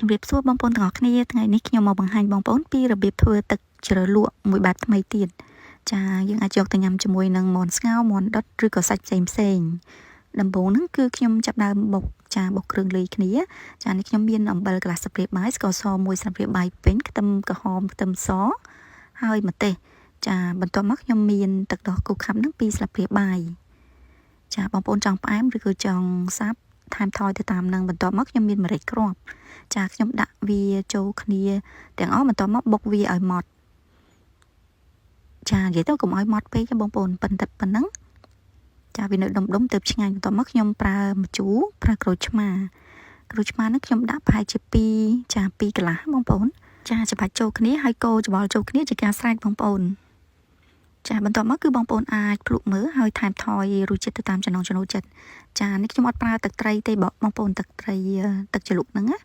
ជំរាបសួរបងប្អូនទាំងអស់គ្នាថ្ងៃនេះខ្ញុំមកបង្ហាញបងប្អូនពីរបៀបធ្វើទឹកជ្រលក់មួយបែបថ្មីទៀតចាយើងអាចយកទៅញ៉ាំជាមួយនឹងមាន់ស្ងោរមាន់ដុតឬក៏សាច់ផ្សេងដំបូងហ្នឹងគឺខ្ញុំចាប់ដើមបុកគ្រឿងលាយគ្នាចានេះខ្ញុំមានអំបិលកន្លះស្លាបព្រាបាយស្ករស1ស្លាបព្រាបាយពេញខ្ទឹមក្រហមខ្ទឹមសហើយម្ទេសចាបន្ទាប់មកខ្ញុំមានទឹកដោះគោខាប់ហ្នឹង2ស្លាបព្រាបាយចាបងប្អូនចង់ផ្អែមឬក៏ចង់សាបថែមថយទៅតាមនឹងបន្ទាប់មកខ្ញុំមានម្រេចគ្រាប់ចាខ្ញុំដាក់វាចូលគ្នាទាំងអស់បន្ទាប់មកបុកវាឲ្យម៉ត់ចានិយាយទៅកុំឲ្យម៉ត់ពេកបងប្អូនប៉ុន្តែប៉ុណ្ណឹងចាវានៅដុំទៅឆ្ងាញ់បន្ទាប់មកខ្ញុំប្រើម្ជូរប្រើក្រូចឆ្មានេះខ្ញុំដាក់ប្រហែលជា2 2កន្លះបងប្អូនចាច្បាច់ចូលគ្នាហើយកូរច្បល់ចូលគ្នាជាការស្រេចបងប្អូនចាបន្ទាប់មកគឺបងប្អូនអាចភ្លក់មើលហើយថែមថយរសជាតិទៅតាមចំណង់ចំណូលចិត្តចានេះខ្ញុំអត់ប្រើទឹកត្រីទេបងប្អូនទឹកត្រីទឹកជ្រលក់ហ្នឹងណា